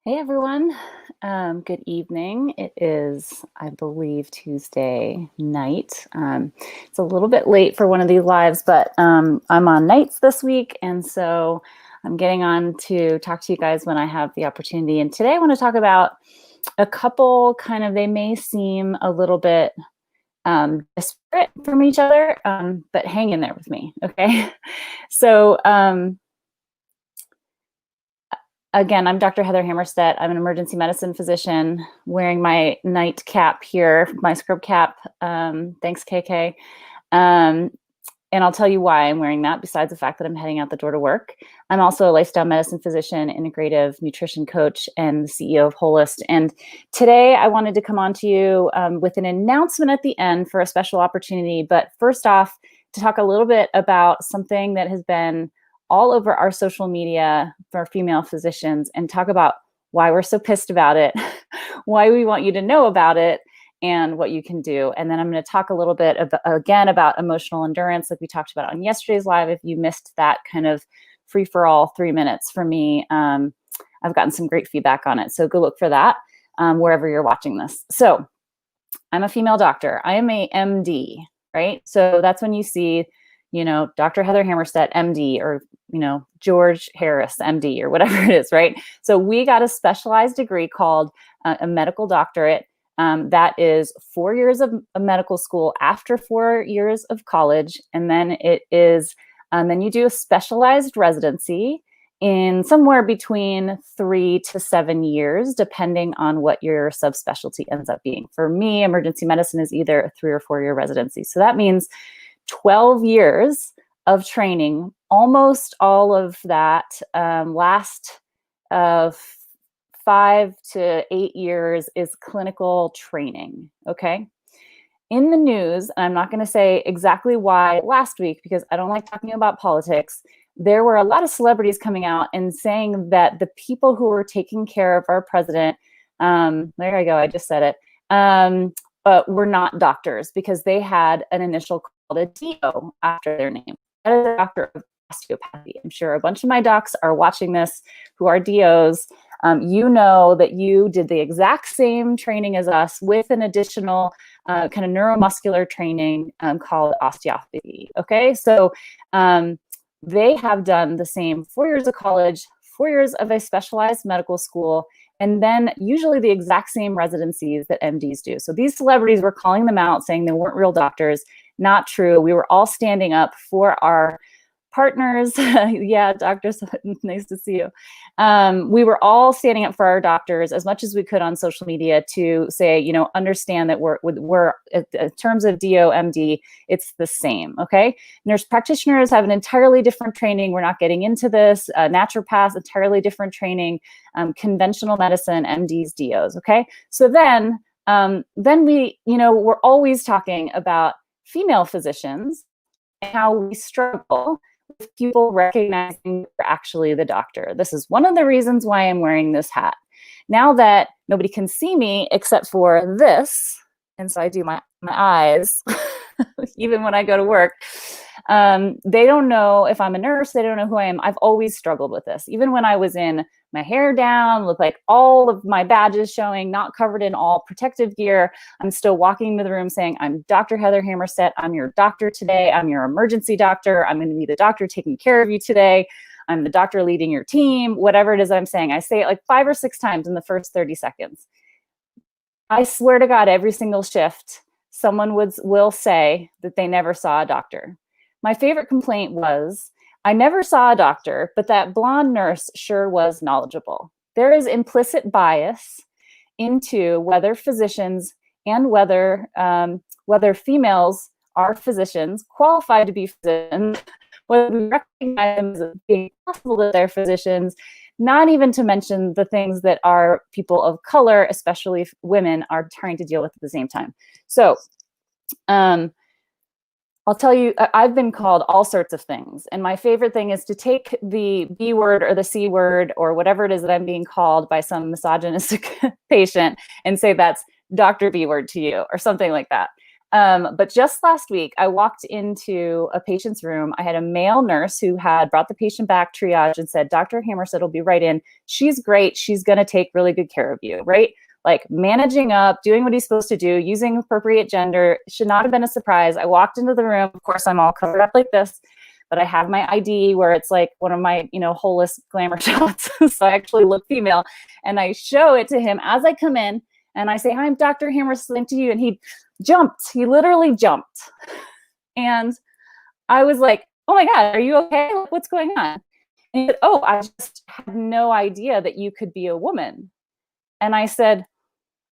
Hey everyone, good evening. It is, I believe, Tuesday night. It's a little bit late for one of these lives, but I'm on nights this week, and so I'm getting on to talk to you guys when I have the opportunity. And today I want to talk about a couple they may seem a little bit disparate from each other, but hang in there with me, okay? So, again, I'm Dr. Heather Hammerstedt. I'm an emergency medicine physician wearing my night cap here, my scrub cap. Thanks, KK. Um, and I'll tell you why I'm wearing that, besides the fact that I'm heading out the door to work. I'm also a lifestyle medicine physician, integrative nutrition coach, and the CEO of Holist. And today I wanted to come on to you with an announcement at the end for a special opportunity. But first off, to talk a little bit about something that has been all over our social media for female physicians and talk about why we're so pissed about it, why we want you to know about it, and what you can do. And then I'm going to talk a little bit again about emotional endurance, like we talked about on yesterday's live. If you missed that kind of free for all 3 minutes for me, I've gotten some great feedback on it. So go look for that wherever you're watching this. So I'm a female doctor. I am a MD, right? So that's when you see, Dr. Heather Hammerstedt, MD, or, George Harris, MD, or whatever it is, right? So we got a specialized degree called a medical doctorate. That is 4 years of medical school after 4 years of college. And then then you do a specialized residency in somewhere between 3 to 7 years, depending on what your subspecialty ends up being. For me, emergency medicine is either a 3 or 4 year residency. So that means 12 years of training. Almost all of that last 5 to 8 years is clinical training, okay? In the news, and I'm not going to say exactly why last week because I don't like talking about politics, there were a lot of celebrities coming out and saying that the people who were taking care of our president, there I go, I just said it, were not doctors because they had an initial called a DO after their name. That is a doctor of osteopathy. I'm sure a bunch of my docs are watching this who are DOs. You know that you did the exact same training as us with an additional kind of neuromuscular training called osteopathy. Okay, so they have done the same 4 years of college, 4 years of a specialized medical school, and then usually the exact same residencies that MDs do. So these celebrities were calling them out, saying they weren't real doctors. Not true. We were all standing up for our partners. Yeah, doctors, nice to see you. We were all standing up for our doctors as much as we could on social media to say, understand that we're in terms of DO, MD, it's the same, okay? Nurse practitioners have an entirely different training. We're not getting into this. Naturopaths, entirely different training. Conventional medicine, MDs, DOs, okay? So then we're always talking about female physicians and how we struggle with people recognizing they're actually the doctor. This is one of the reasons why I'm wearing this hat. Now that nobody can see me except for this, and so I do my eyes, even when I go to work, they don't know if I'm a nurse. They don't know who I am. I've always struggled with this. Even when I was in my hair down, look like all of my badges showing, not covered in all protective gear, I'm still walking into the room saying, I'm Dr. Heather Hammerstedt. I'm your doctor today. I'm your emergency doctor. I'm going to be the doctor taking care of you today. I'm the doctor leading your team, whatever it is I'm saying. I say it like 5 or 6 times in the first 30 seconds. I swear to God, every single shift, someone will say that they never saw a doctor. My favorite complaint was, I never saw a doctor, but that blonde nurse sure was knowledgeable. There is implicit bias into whether physicians and whether females are physicians, qualified to be physicians, whether we recognize them as being possible that they're physicians, not even to mention the things that our people of color, especially women, are trying to deal with at the same time. So I'll tell you, I've been called all sorts of things. And my favorite thing is to take the B word or the C word or whatever it is that I'm being called by some misogynistic patient and say that's Dr. B word to you or something like that. But just last week, I walked into a patient's room. I had a male nurse who had brought the patient back, triage, and said, Dr. Hammerstead will be right in. She's great. She's going to take really good care of you, right? Like managing up, doing what he's supposed to do, using appropriate gender should not have been a surprise. I walked into the room. Of course, I'm all covered up like this, but I have my ID where it's like one of my, holeless glamour shots. So I actually look female, and I show it to him as I come in, and I say, hi, I'm Dr. Hammerstead to you. And he jumped. He literally jumped. And I was like, oh my God, are you okay? What's going on? And he said, oh, I just had no idea that you could be a woman. And I said,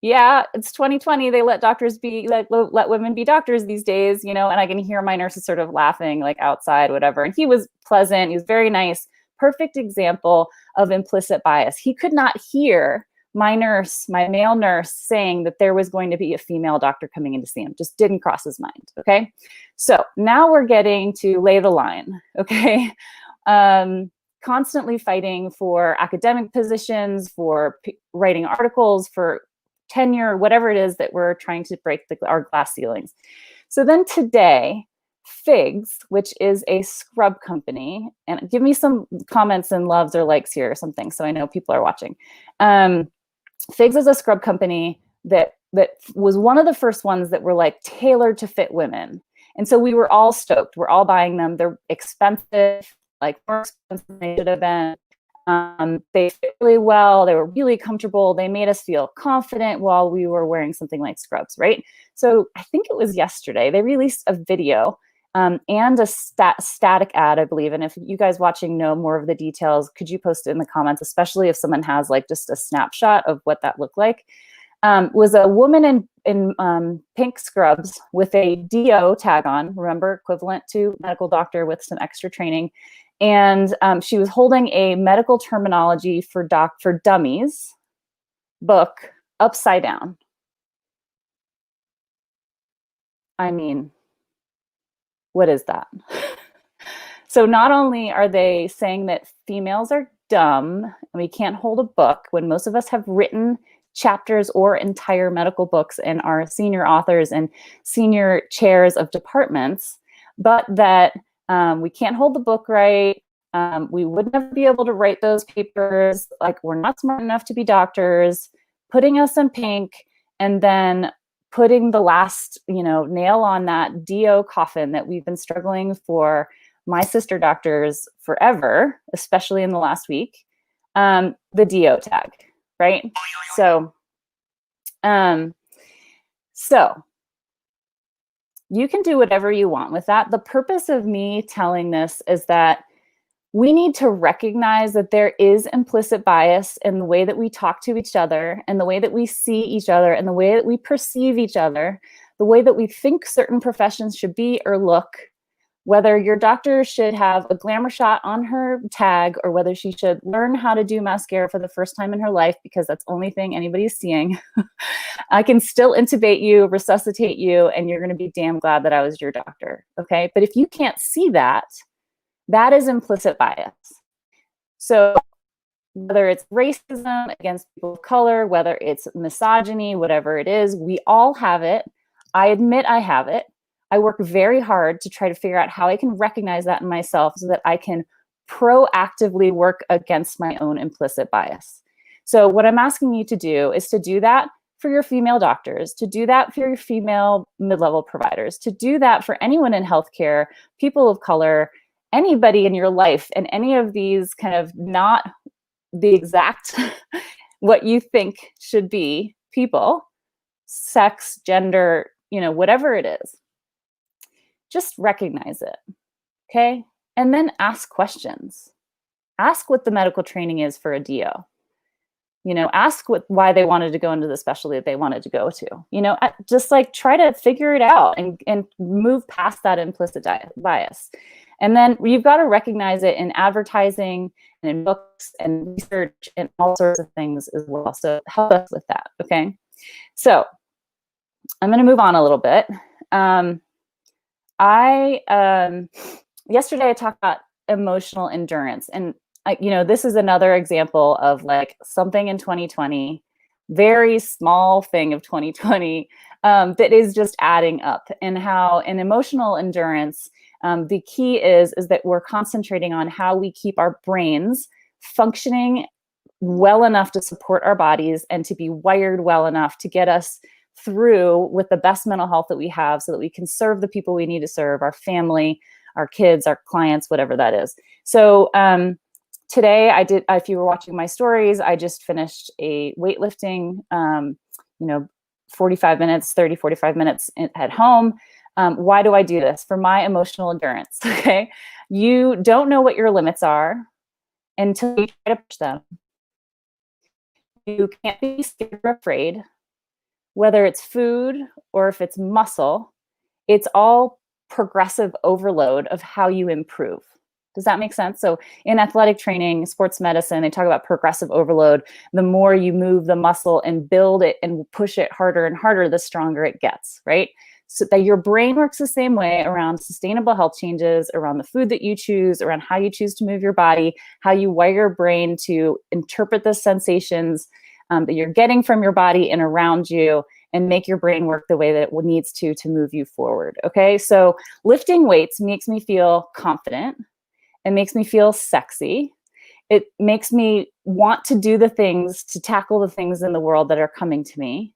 yeah, it's 2020. They let let women be doctors these days, and I can hear my nurses sort of laughing like outside, whatever. And he was pleasant. He was very nice. Perfect example of implicit bias. He could not hear my male nurse, saying that there was going to be a female doctor coming in to see him. Just didn't cross his mind. Okay. So now we're getting to lay the line. Okay. Constantly fighting for academic positions, for writing articles, for tenure, whatever it is that we're trying to break our glass ceilings. So then today, Figs, which is a scrub company, and give me some comments and loves or likes here or something, so I know people are watching. Figs is a scrub company that was one of the first ones that were like tailored to fit women. And so we were all stoked. We're all buying them. They're expensive, like more expensive than they should have been. They fit really well. They were really comfortable. They made us feel confident while we were wearing something like scrubs, right? So I think it was yesterday, they released a video and a static ad, I believe. And if you guys watching know more of the details, could you post it in the comments, especially if someone has like just a snapshot of what that looked like? Was a woman in pink scrubs with a DO tag on, remember, equivalent to medical doctor with some extra training. And she was holding a medical terminology for dummies book upside down. I mean, what is that? So not only are they saying that females are dumb and we can't hold a book when most of us have written chapters or entire medical books and are senior authors and senior chairs of departments, but that we can't hold the book right. We would never be able to write those papers. Like, we're not smart enough to be doctors, putting us in pink, and then putting the last, nail on that DO coffin that we've been struggling for my sister doctors forever, especially in the last week, the DO tag, right? So you can do whatever you want with that. The purpose of me telling this is that we need to recognize that there is implicit bias in the way that we talk to each other and the way that we see each other and the way that we perceive each other, the way that we think certain professions should be or look, whether your doctor should have a glamour shot on her tag or whether she should learn how to do mascara for the first time in her life because that's the only thing anybody's seeing. I can still intubate you, resuscitate you, and you're going to be damn glad that I was your doctor. Okay. But if you can't see that, that is implicit bias. So whether it's racism against people of color, whether it's misogyny, whatever it is, we all have it. I admit I have it. I work very hard to try to figure out how I can recognize that in myself so that I can proactively work against my own implicit bias. So what I'm asking you to do is to do that for your female doctors, to do that for your female mid-level providers, to do that for anyone in healthcare, people of color, anybody in your life, and any of these kind of not the exact what you think should be people, sex, gender, whatever it is. Just recognize it, okay? And then ask questions. Ask what the medical training is for a DO. Ask why they wanted to go into the specialty that they wanted to go to. Just like try to figure it out and move past that implicit bias. And then you've got to recognize it in advertising and in books and research and all sorts of things as well. So help us with that, okay? So I'm going to move on a little bit. Yesterday I talked about emotional endurance, and this is another example of like something in 2020 very small thing of 2020 that is just adding up. And how in emotional endurance, the key is that we're concentrating on how we keep our brains functioning well enough to support our bodies and to be wired well enough to get us through with the best mental health that we have so that we can serve the people we need to serve, our family, our kids, our clients, whatever that is. So today if you were watching my stories, I just finished a weightlifting, 45 minutes at home. Why do I do this? For my emotional endurance, okay? You don't know what your limits are until you try to push them. You can't be scared or afraid, whether it's food or if it's muscle. It's all progressive overload of how you improve. Does that make sense? So in athletic training, sports medicine, they talk about progressive overload. The more you move the muscle and build it and push it harder and harder, the stronger it gets, right? So that your brain works the same way around sustainable health changes, around the food that you choose, around how you choose to move your body, how you wire your brain to interpret the sensations that you're getting from your body and around you, and make your brain work the way that it needs to move you forward. Okay, so lifting weights makes me feel confident. It makes me feel sexy. It makes me want to do the things, to tackle the things in the world that are coming to me.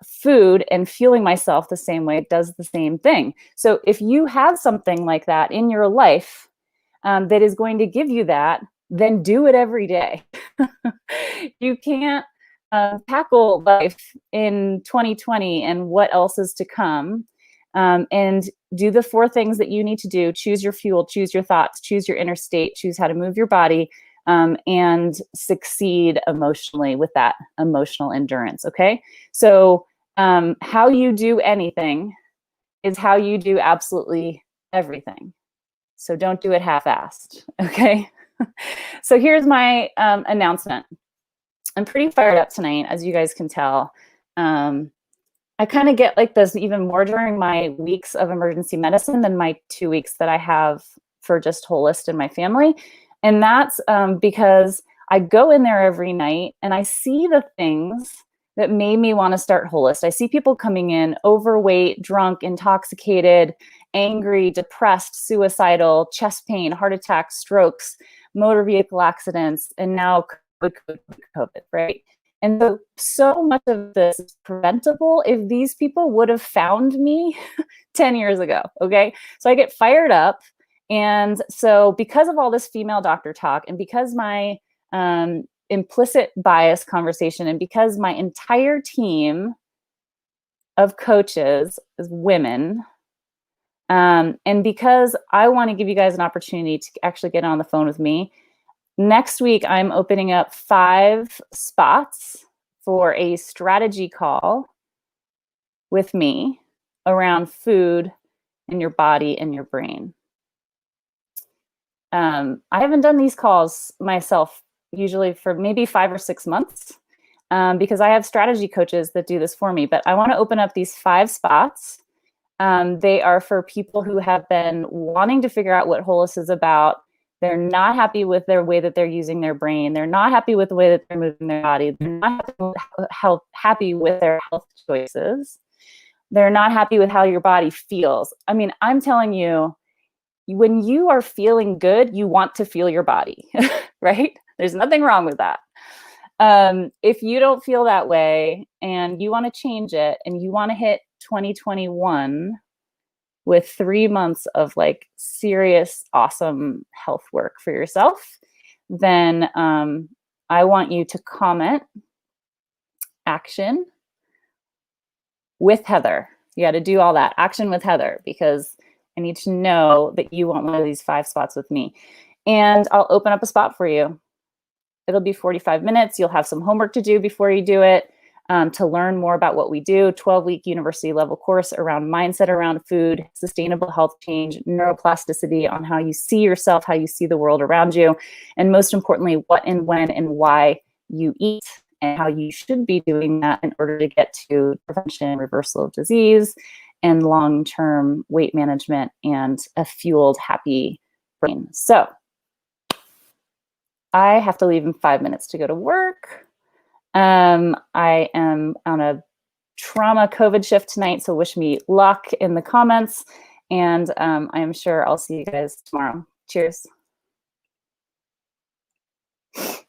Food and fueling myself the same way does the same thing. So if you have something like that in your life that is going to give you that, then do it every day. You can't tackle life in 2020 and what else is to come, and do the 4 things that you need to do. Choose your fuel, choose your thoughts, choose your inner state, choose how to move your body, and succeed emotionally with that emotional endurance. Okay, so how you do anything is how you do absolutely everything. So don't do it half-assed. Okay. So here's my announcement. I'm pretty fired up tonight, as you guys can tell. I kind of get like this even more during my weeks of emergency medicine than my 2 weeks that I have for just Holist and my family. And that's because I go in there every night and I see the things that made me want to start Holist. I see people coming in overweight, drunk, intoxicated, angry, depressed, suicidal, chest pain, heart attacks, strokes, motor vehicle accidents, and now COVID, right? And so much of this is preventable if these people would have found me 10 years ago, okay? So I get fired up. And so because of all this female doctor talk, and because my implicit bias conversation, and because my entire team of coaches is women, and because I want to give you guys an opportunity to actually get on the phone with me, next week, I'm opening up 5 spots for a strategy call with me around food and your body and your brain. I haven't done these calls myself usually for maybe 5 or 6 months because I have strategy coaches that do this for me. But I want to open up these 5 spots. They are for people who have been wanting to figure out what Holist is about. They're not happy with their way that they're using their brain. They're not happy with the way that they're moving their body. They're not happy with their health choices. They're not happy with how your body feels. I mean, I'm telling you, when you are feeling good, you want to feel your body, right? There's nothing wrong with that. If you don't feel that way and you want to change it and you want to hit 2021 with 3 months of like serious, awesome health work for yourself, then I want you to comment action with Heather. You got to do all that action with Heather because I need to know that you want one of these 5 spots with me. And I'll open up a spot for you. It'll be 45 minutes. You'll have some homework to do before you do it. To learn more about what we do, 12-week university level course around mindset around food, sustainable health change, neuroplasticity on how you see yourself, how you see the world around you, and most importantly, what and when and why you eat and how you should be doing that in order to get to prevention and reversal of disease and long-term weight management and a fueled, happy brain. So I have to leave in 5 minutes to go to work. I am on a trauma COVID shift tonight, so wish me luck in the comments. And I am sure I'll see you guys tomorrow. Cheers.